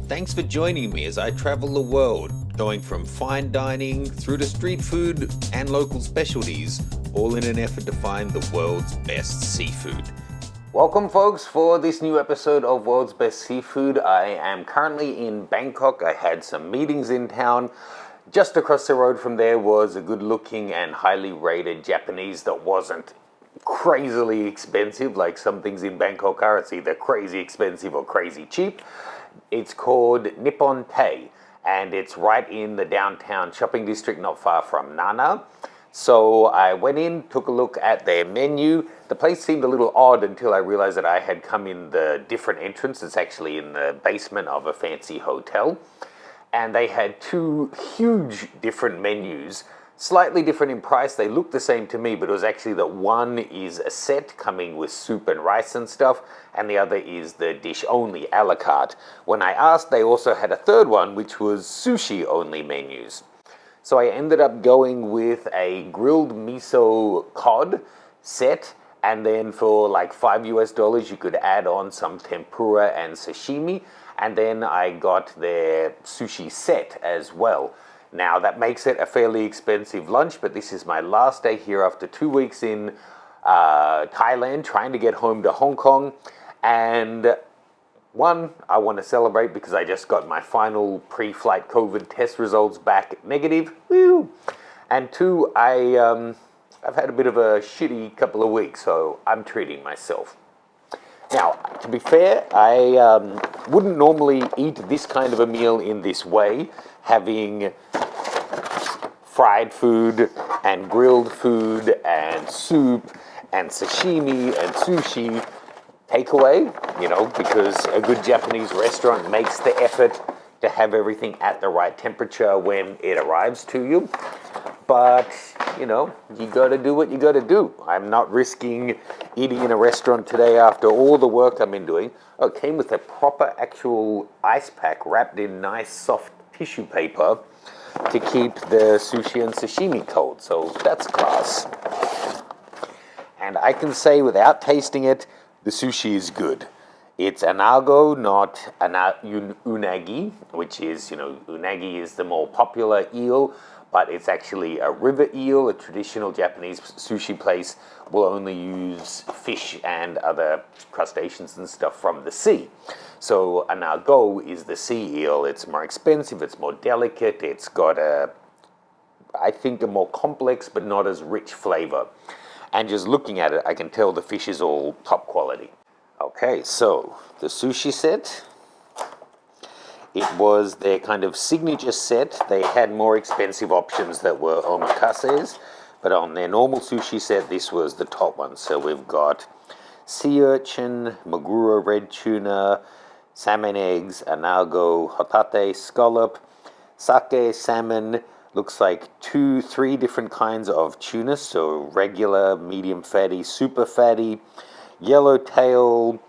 Thanks for joining me as I travel the world, going from fine dining through to street food and local specialties, all in an effort to find the world's best seafood. Welcome folks for this new episode of World's Best Seafood. I am currently in Bangkok. I had some meetings in town. Just across the road from there was a good looking and highly rated Japanese that wasn't crazily expensive like some things in Bangkok are. It's either crazy expensive or crazy cheap. It's called Nippon and it's right in the downtown shopping district not far from Nana. So I went in, took a look at their menu. The place seemed a little odd until I realized that I had come in the different entrance. It's actually in the basement of a fancy hotel. And they had two huge different menus, slightly different in price. They looked the same to me, but it was actually that one is a set coming with soup and rice and stuff, and the other is the dish only, a la carte. When I asked, they also had a third one, which was sushi only menus. So I ended up going with a grilled miso cod set, and then for like $5 you could add on some tempura and sashimi, and then I got their sushi set as well. Now that makes it a fairly expensive lunch, but this is my last day here after 2 weeks in Thailand, trying to get home to Hong Kong. And one, I want to celebrate because I just got my final pre-flight COVID test results back negative. Woo! And two, I've had a bit of a shitty couple of weeks, so I'm treating myself. Now, to be fair, I wouldn't normally eat this kind of a meal in this way, having fried food and grilled food and soup and sashimi and sushi takeaway, because a good Japanese restaurant makes the effort to have everything at the right temperature when it arrives to you. But, you gotta do what you gotta do. I'm not risking eating in a restaurant today after all the work I've been doing. Oh, it came with a proper actual ice pack wrapped in nice soft tissue paper to keep the sushi and sashimi cold. So that's class. And I can say without tasting it, the sushi is good. It's anago, not unagi, which is, unagi is the more popular eel, but it's actually a river eel. A traditional Japanese sushi place will only use fish and other crustaceans and stuff from the sea. So anago is the sea eel. It's more expensive, it's more delicate, it's got I think a more complex but not as rich flavor. And just looking at it, I can tell the fish is all top quality. Okay, so the sushi set. It was their kind of signature set. They had more expensive options that were omakases, but on their normal sushi set, this was the top one. So we've got sea urchin, maguro red tuna, salmon eggs, anago, hotate, scallop, sake, salmon. Looks like 3 different kinds of tuna. So regular, medium fatty, super fatty, yellowtail.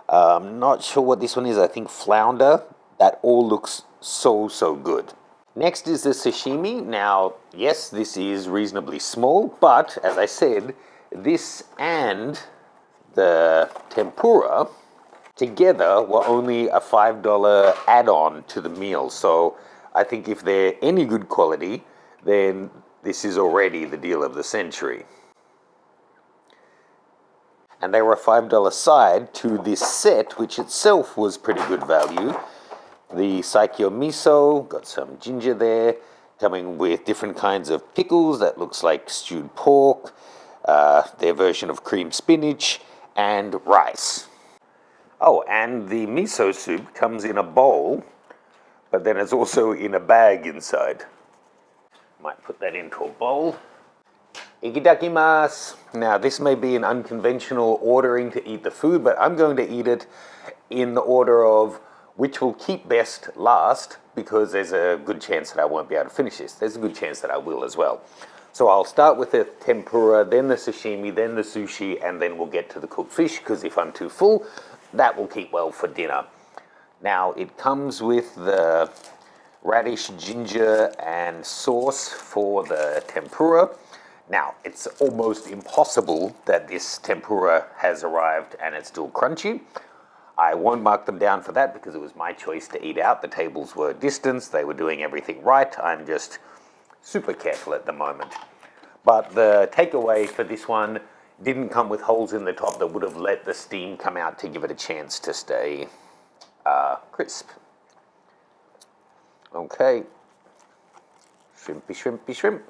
Not sure what this one is. I think flounder. That all looks so good. Next is the sashimi. Now, yes, this is reasonably small, but as I said, this and the tempura together were only a $5 add-on to the meal. So I think if they're any good quality, then this is already the deal of the century. And they were a $5 side to this set, which itself was pretty good value. The saikyo miso, got some ginger there, coming with different kinds of pickles. That looks like stewed pork, their version of cream spinach, and rice. Oh, and the miso soup comes in a bowl, but then it's also in a bag inside. Might put that into a bowl. Itadakimasu. Now, this may be an unconventional ordering to eat the food, but I'm going to eat it in the order of which will keep best last, because there's a good chance that I won't be able to finish this. There's a good chance that I will as well. So I'll start with the tempura, then the sashimi, then the sushi, and then we'll get to the cooked fish, because if I'm too full, that will keep well for dinner. Now, it comes with the radish, ginger, and sauce for the tempura. Now, it's almost impossible that this tempura has arrived and it's still crunchy. I won't mark them down for that because it was my choice to eat out. The tables were distanced. They were doing everything right. I'm just super careful at the moment. But the takeaway for this one didn't come with holes in the top that would have let the steam come out to give it a chance to stay crisp. Okay. Shrimpy, shrimpy, shrimp.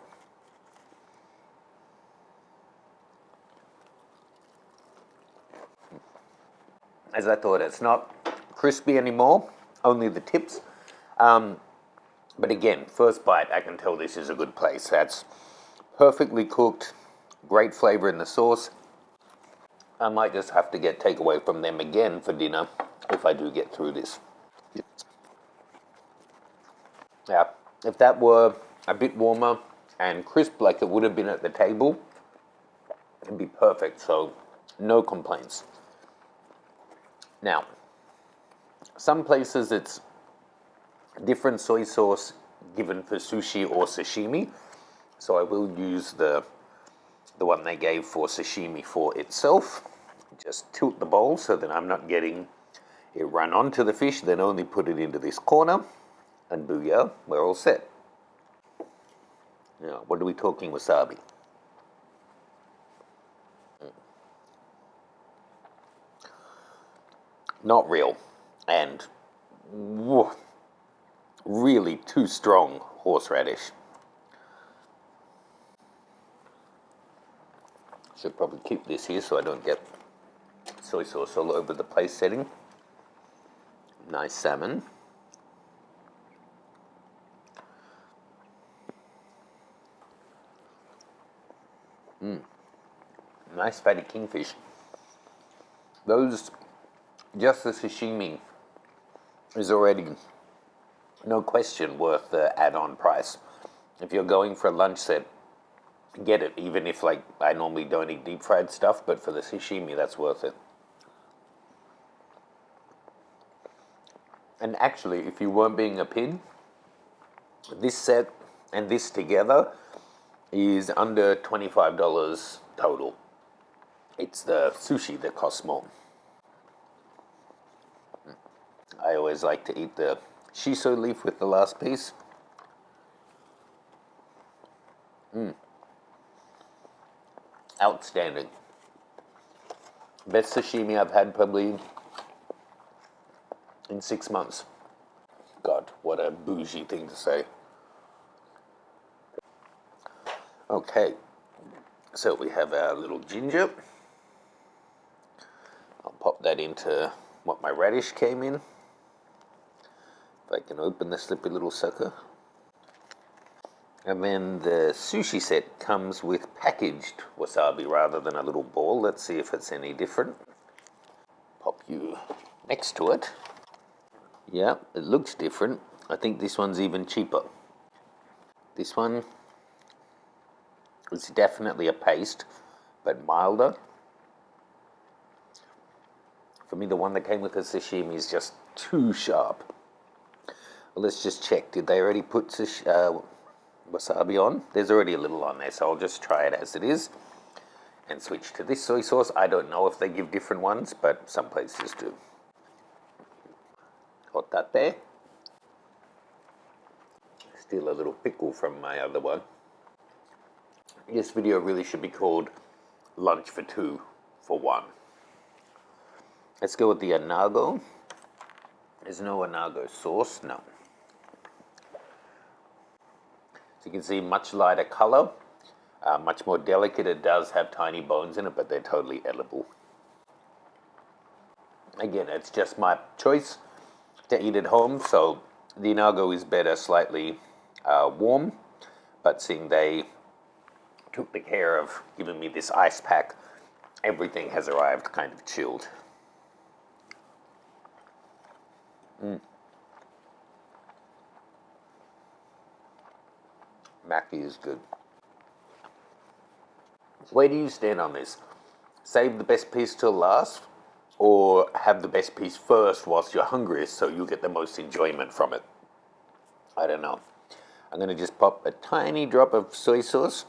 As I thought, it's not crispy anymore, only the tips. But again, first bite, I can tell this is a good place. That's perfectly cooked, great flavor in the sauce. I might just have to get takeaway from them again for dinner if I do get through this. Yeah, if that were a bit warmer and crisp like it would have been at the table, it'd be perfect, so no complaints. Now, some places it's different soy sauce given for sushi or sashimi, so I will use the one they gave for sashimi for itself. Just tilt the bowl so that I'm not getting it run onto the fish, then only put it into this corner, and booyah, we're all set. Now, what are we talking wasabi? Not real, and really too strong horseradish. Should probably keep this here so I don't get soy sauce all over the place setting. Nice salmon. Nice fatty kingfish. Those, just the sashimi is already, no question, worth the add-on price. If you're going for a lunch set, get it, even if like I normally don't eat deep fried stuff, but for the sashimi, that's worth it. And actually, if you weren't being a pig, this set and this together is under $25 total. It's the sushi that costs more. I always like to eat the shiso leaf with the last piece. Outstanding. Best sashimi I've had probably in 6 months. God, what a bougie thing to say. Okay, so we have our little ginger. I'll pop that into what my radish came in. If I can open the slippy little sucker. And then the sushi set comes with packaged wasabi rather than a little ball. Let's see if it's any different. Pop you next to it. Yeah, it looks different. I think this one's even cheaper. This one is definitely a paste, but milder. For me, the one that came with the sashimi is just too sharp. Well, let's just check. Did they already put wasabi on? There's already a little on there, so I'll just try it as it is and switch to this soy sauce. I don't know if they give different ones, but some places do. Hotate. Still a little pickle from my other one. This video really should be called Lunch for 2 for 1. Let's go with the anago. There's no anago sauce, no. So you can see much lighter color, much more delicate. It does have tiny bones in it, but they're totally edible. Again, it's just my choice to eat at home, so the anago is better slightly warm, but seeing they took the care of giving me this ice pack, everything has arrived kind of chilled. Maki is good. Where do you stand on this? Save the best piece till last, or have the best piece first whilst you're hungriest so you get the most enjoyment from it? I don't know. I'm going to just pop a tiny drop of soy sauce,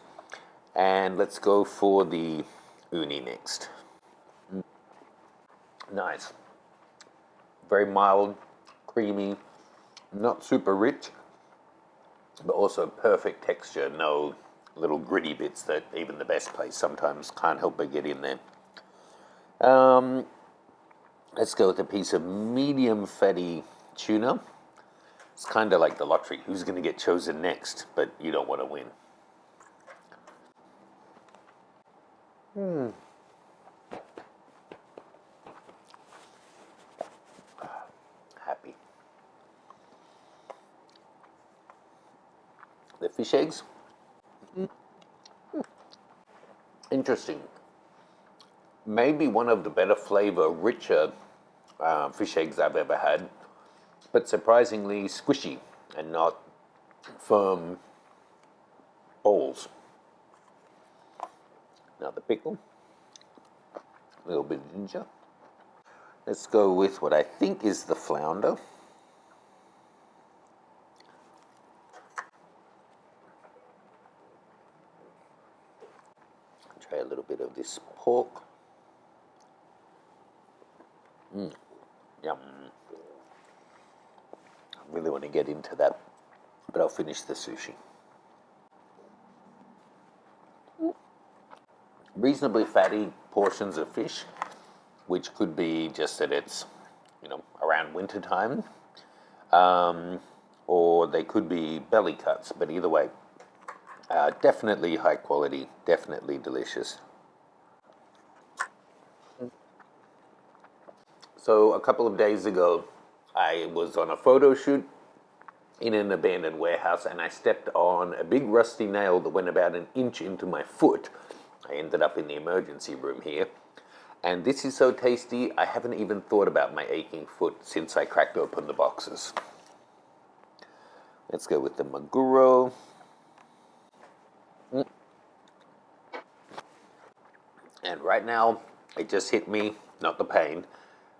and let's go for the uni next. Nice. Very mild, creamy, not super rich, but also perfect texture. No little gritty bits that even the best place sometimes can't help but get in there. Let's go with a piece of medium fatty tuna. It's kind of like the lottery. Who's going to get chosen next? But you don't want to win. Happy. The fish eggs. Interesting. Maybe one of the better flavor, richer fish eggs I've ever had, but surprisingly squishy and not firm balls. Now the pickle, a little bit of ginger. Let's go with what I think is the flounder. Try a little bit of this pork. Yum. I really want to get into that, but I'll finish the sushi. Reasonably fatty portions of fish, which could be just that it's, around winter time, or they could be belly cuts, but either way, definitely high quality, definitely delicious. So a couple of days ago, I was on a photo shoot in an abandoned warehouse, and I stepped on a big rusty nail that went about an inch into my foot. I ended up in the emergency room here. And this is so tasty, I haven't even thought about my aching foot since I cracked open the boxes. Let's go with the maguro. And right now, it just hit me, not the pain,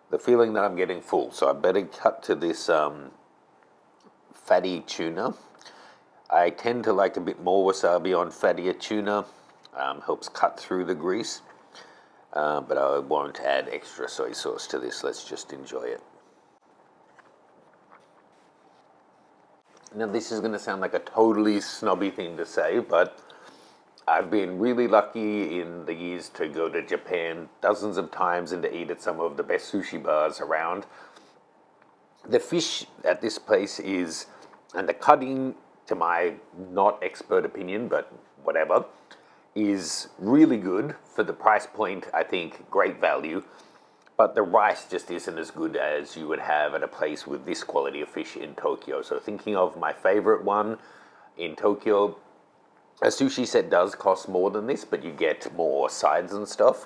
the feeling that I'm getting full. So I better cut to this fatty tuna. I tend to like a bit more wasabi on fattier tuna. Helps cut through the grease. But I won't add extra soy sauce to this. Let's just enjoy it. Now this is going to sound like a totally snobby thing to say, but I've been really lucky in the years to go to Japan dozens of times and to eat at some of the best sushi bars around. The fish at this place is, and the cutting, to my not expert opinion, but whatever, is really good for the price point. I think great value, but the rice just isn't as good as you would have at a place with this quality of fish in Tokyo. So thinking of my favorite one in Tokyo, a sushi set does cost more than this, but you get more sides and stuff.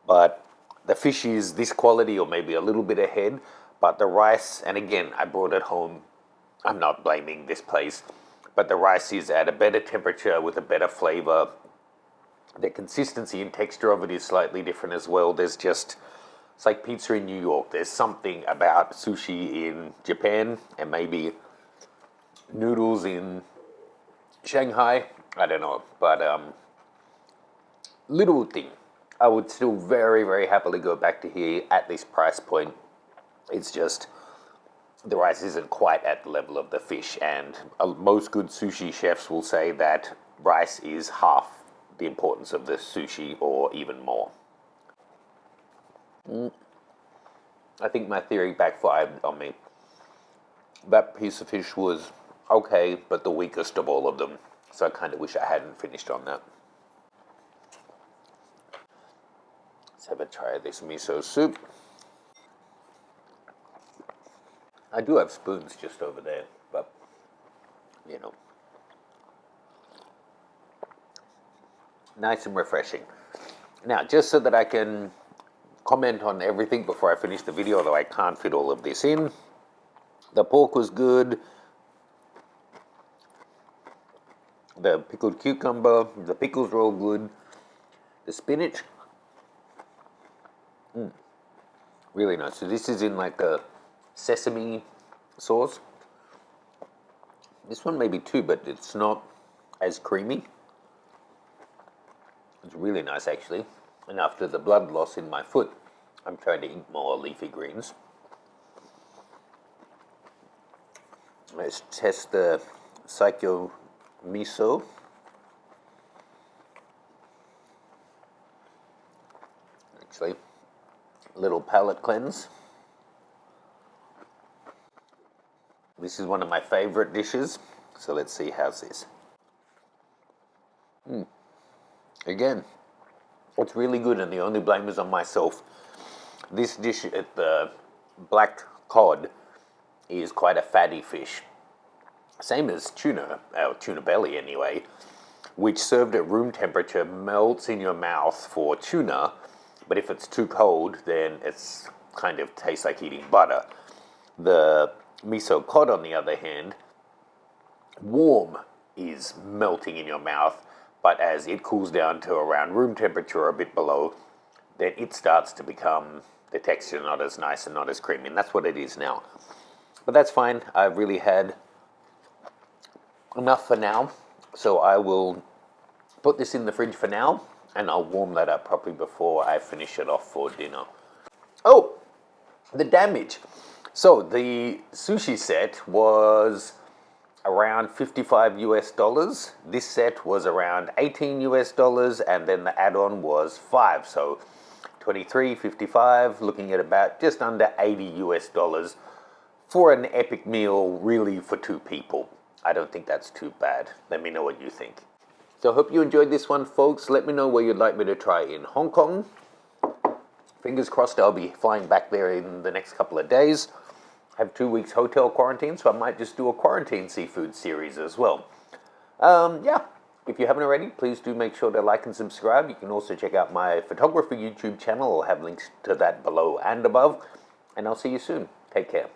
But the fish is this quality or maybe a little bit ahead, but the rice, and again, I brought it home. I'm not blaming this place, but the rice is at a better temperature with a better flavor. The consistency and texture of it is slightly different as well. It's like pizza in New York. There's something about sushi in Japan and maybe noodles in Shanghai. I don't know, but little thing. I would still very, very happily go back to here at this price point. It's just the rice isn't quite at the level of the fish, and most good sushi chefs will say that rice is half the importance of the sushi or even more. I think my theory backfired on me. That piece of fish was okay, but the weakest of all of them. So I kind of wish I hadn't finished on that. Let's have a try of this miso soup. I do have spoons just over there, but, nice and refreshing. Now, just so that I can comment on everything before I finish the video, although I can't fit all of this in. The pork was good. The pickled cucumber, the pickles were all good. The spinach, really nice. So this is in like a sesame sauce. This one maybe too, but it's not as creamy. It's really nice actually. And after the blood loss in my foot, I'm trying to eat more leafy greens. Let's test the Saikyo miso. Actually, little palate cleanse. This is one of my favorite dishes, so let's see how's this. Again, it's really good, and the only blame is on myself. This dish at the black cod is quite a fatty fish. Same as tuna, or tuna belly anyway, which served at room temperature melts in your mouth for tuna, but if it's too cold, then it's kind of tastes like eating butter. The miso cod, on the other hand, warm is melting in your mouth, but as it cools down to around room temperature or a bit below, then it starts to become the texture not as nice and not as creamy, and that's what it is now. But that's fine. I've really had enough for now, so I will put this in the fridge for now, and I'll warm that up properly before I finish it off for dinner. Oh, the damage. So the sushi set was around 55 US dollars. This set was around 18 US dollars, and then the add-on was 5. So 23, 55, looking at about just under 80 US dollars for an epic meal, really, for two people. I don't think that's too bad. Let me know what you think. So I hope you enjoyed this one, folks. Let me know where you'd like me to try in Hong Kong. Fingers crossed I'll be flying back there in the next couple of days. I have 2 weeks hotel quarantine, so I might just do a quarantine seafood series as well. Yeah, if you haven't already, please do make sure to like and subscribe. You can also check out my photography YouTube channel. I'll have links to that below and above. And I'll see you soon. Take care.